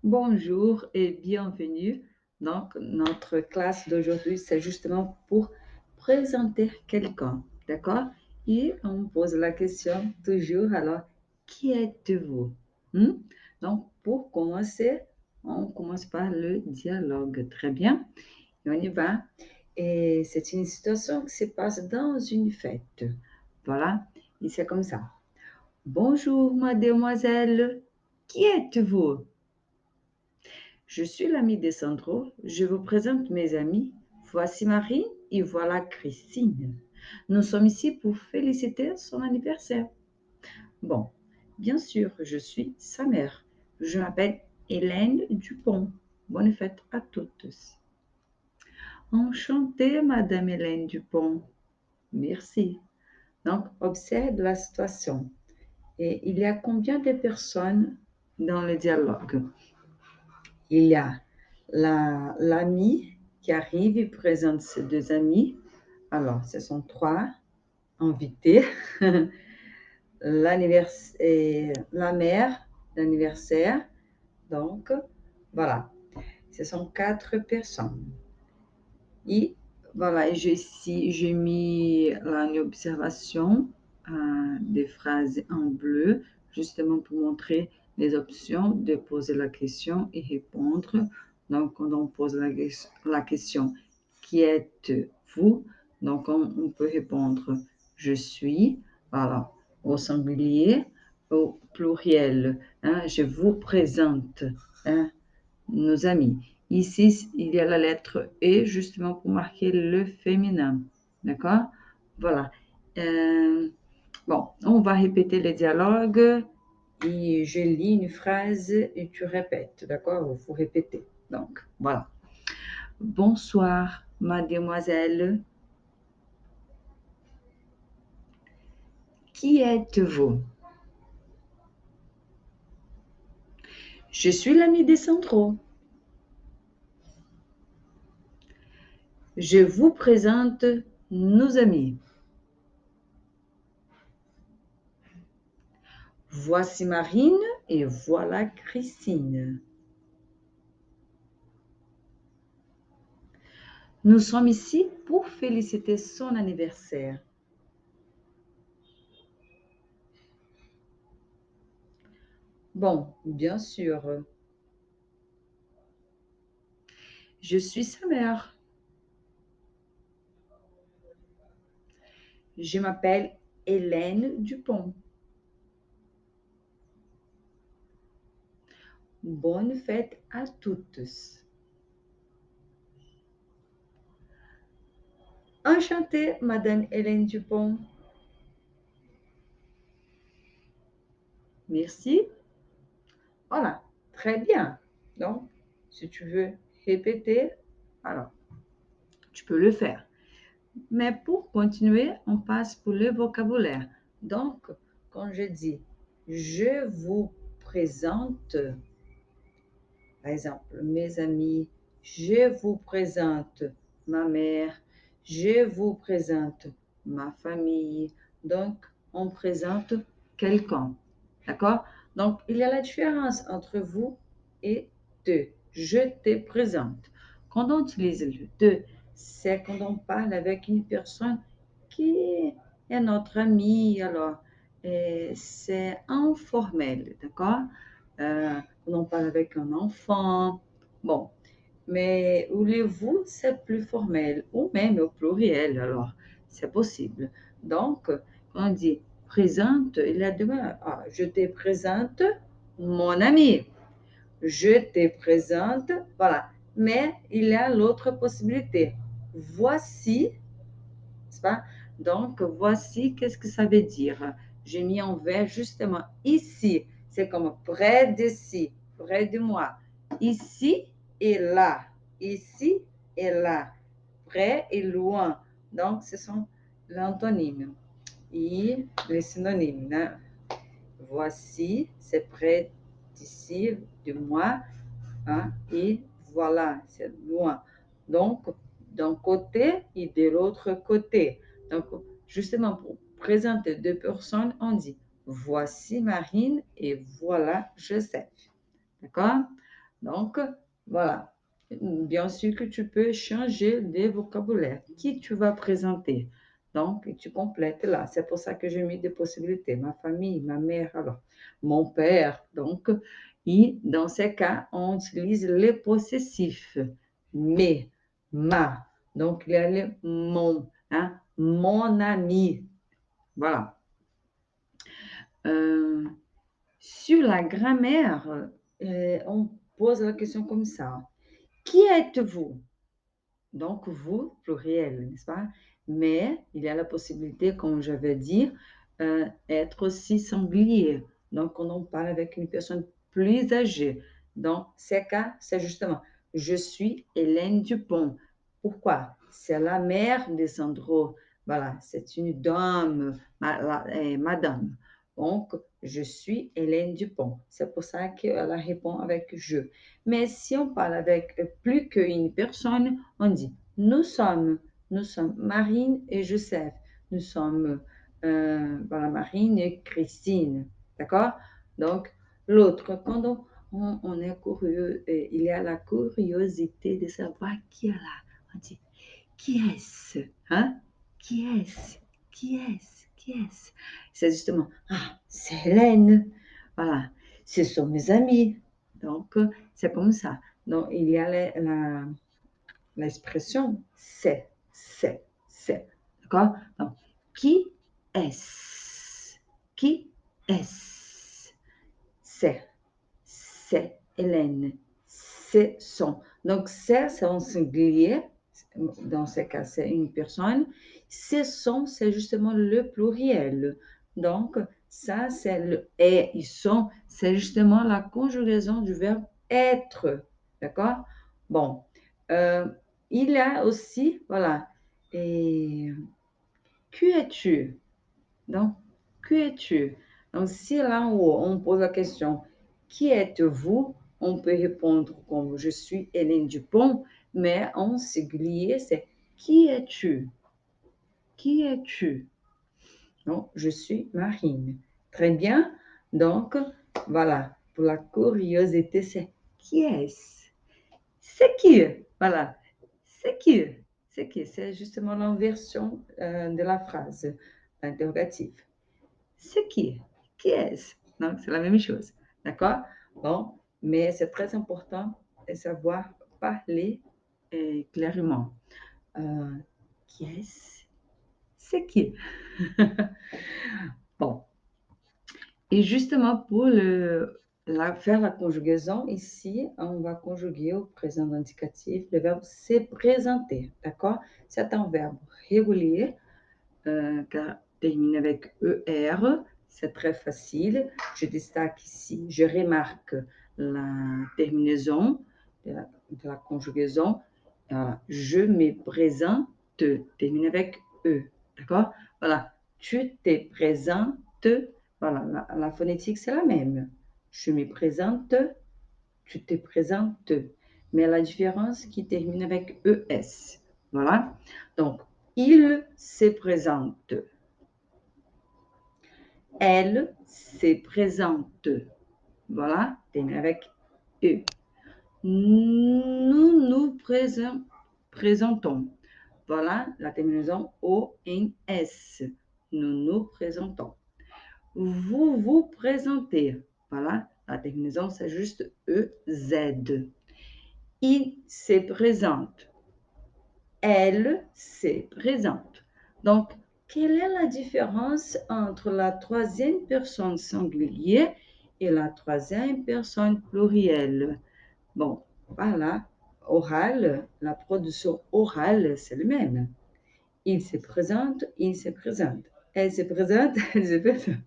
Bonjour et bienvenue. Donc, notre classe d'aujourd'hui, c'est justement pour présenter quelqu'un, d'accord? Et on pose la question toujours, alors, qui êtes-vous? Hmm? Donc, pour commencer, on commence par le dialogue. Très bien. Et on y va. Et c'est une situation qui se passe dans une fête. Voilà. Et c'est comme ça. Bonjour, mademoiselle. Qui êtes-vous? Je suis l'ami de Sandro. Je vous présente mes amis. Voici Marie et voilà Christine. Nous sommes ici pour féliciter son anniversaire. Bon, bien sûr, je suis sa mère. Je m'appelle Hélène Dupont. Bonne fête à toutes. Enchantée, Madame Hélène Dupont. Merci. Donc, observe la situation. Et il y a combien de personnes dans le dialogue? Il y a l'ami qui arrive, il présente ses deux amis. Alors, ce sont trois invités. La mère d'anniversaire. Donc, voilà. Ce sont quatre personnes. Et voilà, j'ai mis là une observation des phrases en bleu, justement pour montrer les options de poser la question et répondre. Donc, quand on pose la question, qui êtes-vous? Donc, on peut répondre, je suis, voilà, au singulier, au pluriel, hein, je vous présente, hein, nos amis. Ici, il y a la lettre E justement pour marquer le féminin. D'accord? Voilà. Bon, on va répéter les dialogues et je lis une phrase et tu répètes. D'accord? Il faut répéter. Donc, voilà. Bonsoir, mademoiselle. Qui êtes-vous? Je suis l'ami des Centraux. Je vous présente nos amis. Voici Marine et voilà Christine. Nous sommes ici pour féliciter son anniversaire. Bon, bien sûr, je suis sa mère. Je m'appelle Hélène Dupont. Bonne fête à toutes. Enchantée, Madame Hélène Dupont. Merci. Voilà, très bien. Donc, si tu veux répéter, alors, tu peux le faire. Mais pour continuer, on passe pour le vocabulaire. Donc, quand je dis je vous présente, par exemple, mes amis, je vous présente ma mère, je vous présente ma famille. Donc, on présente quelqu'un. D'accord? Donc, il y a la différence entre vous et te. Je te présente. Quand on utilise le te, c'est quand on parle avec une personne qui est notre ami. Alors, c'est informel. D'accord? Quand on parle avec un enfant. Bon, mais voulez-vous, c'est plus formel, ou même au pluriel, alors, c'est possible. Donc, quand on dit présente, il y a deux mots. Ah, je te présente mon ami. Je te présente, voilà. Mais il y a l'autre possibilité. Voici, n'est-ce pas? Donc, voici, qu'est-ce que ça veut dire? J'ai mis en vert justement ici. C'est comme près d'ici, près de moi. Ici et là. Ici et là. Près et loin. Donc, ce sont l'antonyme. Et les synonymes. Hein? Voici, c'est près d'ici, de moi. Hein? Et voilà, c'est loin. Donc, d'un côté et de l'autre côté. Donc, justement, pour présenter deux personnes, on dit voici Marine et voilà Joseph. D'accord? Donc, voilà. Bien sûr que tu peux changer de vocabulaire. Qui tu vas présenter? Donc, tu complètes là. C'est pour ça que j'ai mis des possibilités. Ma famille, ma mère, alors, mon père. Donc, et dans ces cas, on utilise les possessifs. Mais, ma. Donc, il y a le mon. Hein? Mon ami. Voilà. Euh, sur la grammaire, on pose la question comme ça. Qui êtes-vous? Donc, vous, pluriel, n'est-ce pas? Mais il y a la possibilité, comme je vais dire, être aussi singulier. Donc, quand on parle avec une personne plus âgée. Dans ces cas, c'est justement, je suis Hélène Dupont. Pourquoi? C'est la mère de Sandro. Voilà, c'est une dame, madame. Donc, je suis Hélène Dupont. C'est pour ça qu'elle répond avec je. Mais si on parle avec plus qu'une personne, on dit nous sommes Marine et Joseph. Nous sommes voilà, Marine et Christine. D'accord? Donc, l'autre, quand on est curieux, il y a la curiosité de savoir qui est là. On dit qui est-ce? Hein? Qui est-ce? Qui est-ce? Qui est-ce? C'est justement, ah, c'est Hélène. Voilà, ce sont mes amis. Donc, c'est comme ça. Donc, il y a l'expression c'est. D'accord? Donc, qui est-ce? Qui est-ce? C'est Hélène. C'est son. Donc, c'est un singulier. Dans ce cas, c'est une personne. Ce sont, c'est justement le pluriel. Donc, ça, c'est le et, ils sont, c'est justement la conjugaison du verbe être. D'accord? Bon. Euh, il y a aussi, voilà, et qui es-tu? Donc, qui es-tu? Donc, si là où on pose la question, qui êtes-vous? On peut répondre comme je suis Hélène Dupont, mais en singulier, c'est qui es-tu? Qui es-tu? Donc, je suis Marine. Très bien. Donc, voilà, pour la curiosité, c'est qui est-ce? C'est qui? Voilà. C'est qui? C'est qui? C'est justement l'inversion de la phrase interrogative. C'est qui? Qui est-ce? Donc, c'est la même chose. D'accord? Bon, mais c'est très important de savoir parler clairement. Euh, qui est-ce? C'est qui? Bon. Et justement, pour faire la conjugaison, ici, on va conjuguer au présent indicatif le verbe se présenter. D'accord? C'est un verbe régulier qui termine avec ER. C'est très facile. Je destaque ici, je remarque la terminaison de la conjugaison. Je me présente, termine avec E. D'accord? Voilà. Tu te présentes. Voilà, la phonétique, c'est la même. Je me présente, tu te présentes. Mais la différence qui termine avec ES. Voilà. Donc, il se présente. Elle se présente. Voilà, termine avec E. Nous nous présentons. Voilà la terminaison O-N-S. Nous nous présentons. Vous vous présentez. Voilà, la terminaison, c'est juste E-Z. Il se présente. Elle se présente. Donc, quelle est la différence entre la troisième personne singulière et la troisième personne plurielle? Bon, voilà, oral, la production orale, c'est le même. Il se présente, il se présente. Elle se présente, elle se présente.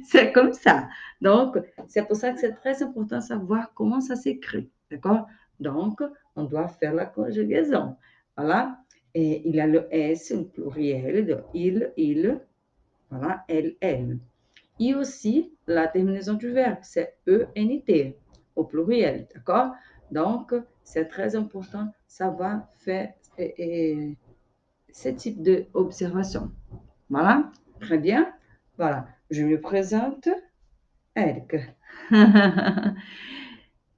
C'est comme ça. Donc, c'est pour ça que c'est très important de savoir comment ça s'écrit. D'accord? Donc, on doit faire la conjugaison. Voilà. Et il y a le S, le pluriel, de il, voilà, elle. Et aussi, la terminaison du verbe, c'est ENT, au pluriel. D'accord? Donc, c'est très important de savoir faire ce type d'observation. Voilà, très bien. Voilà, je me présente, Eric.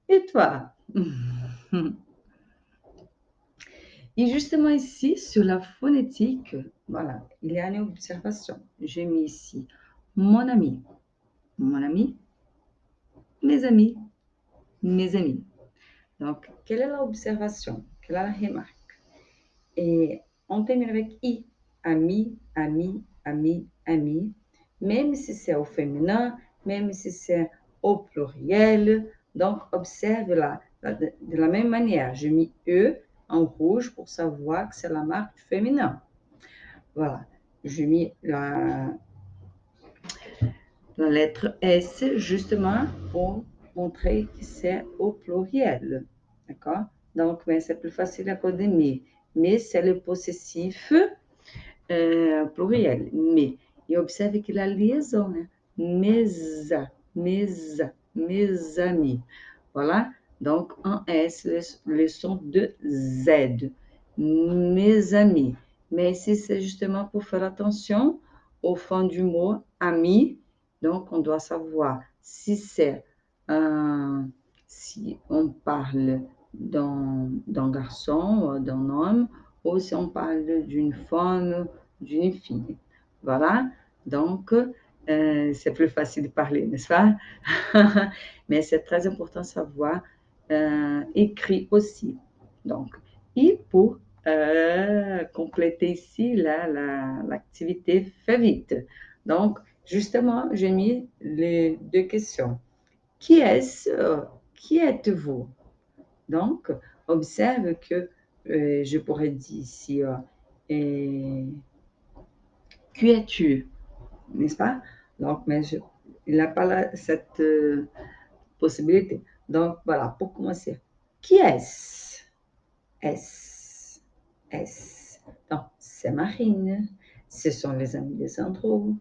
Et toi? Et justement ici, sur la phonétique, voilà, il y a une observation. J'ai mis ici mon ami, mes amis, mes amis. Donc, quelle est l'observation? Quelle est la remarque? Et on termine avec I. Ami, ami, ami, ami. Même si c'est au féminin, même si c'est au pluriel. Donc, observe là, de la même manière. J'ai mis E en rouge pour savoir que c'est la marque du féminin. Voilà. J'ai mis la lettre S justement pour montrer que c'est au pluriel. D'accord? Donc, mais c'est plus facile à coder mais. Mais c'est le possessif pluriel. Mais. Et observe que la liaison, né? Mes amis. Voilà. Donc, en S, le son de Z. Mes amis. Mais ici, c'est justement pour faire attention au fond du mot ami. Donc, on doit savoir si c'est si on parle d'un garçon, d'un homme, ou si on parle d'une femme, d'une fille. Voilà. Donc, c'est plus facile de parler, n'est-ce pas? Mais c'est très important de savoir écrit aussi. Donc, et pour compléter ici l'activité, fais vite. Donc, justement, j'ai mis les deux questions. Qui est-ce? Qui êtes-vous? Donc, observe que je pourrais dire ici, qui es-tu? N'est-ce pas? Donc, mais il n'a pas cette possibilité. Donc, voilà, pour commencer. Qui est-ce? Est-ce? Est-ce? Donc, c'est Marine. Ce sont les amis de Sandro.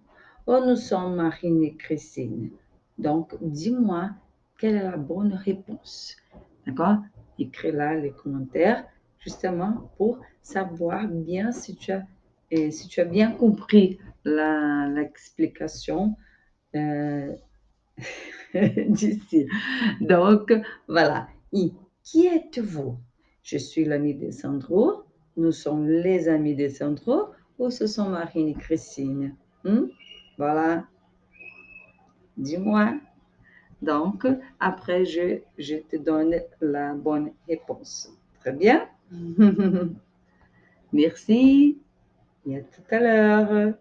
Oh, nous sommes Marine et Christine. Donc, dis-moi, quelle est la bonne réponse? D'accord? Écris là les commentaires, justement, pour savoir bien si tu as bien compris l'explication d'ici. Donc, voilà. Et qui êtes-vous? Je suis l'ami de Sandro. Nous sommes les amis de Sandro. Ou ce sont Marine et Christine? Voilà. Dis-moi. Donc, après, je te donne la bonne réponse. Très bien. Merci. Et à tout à l'heure.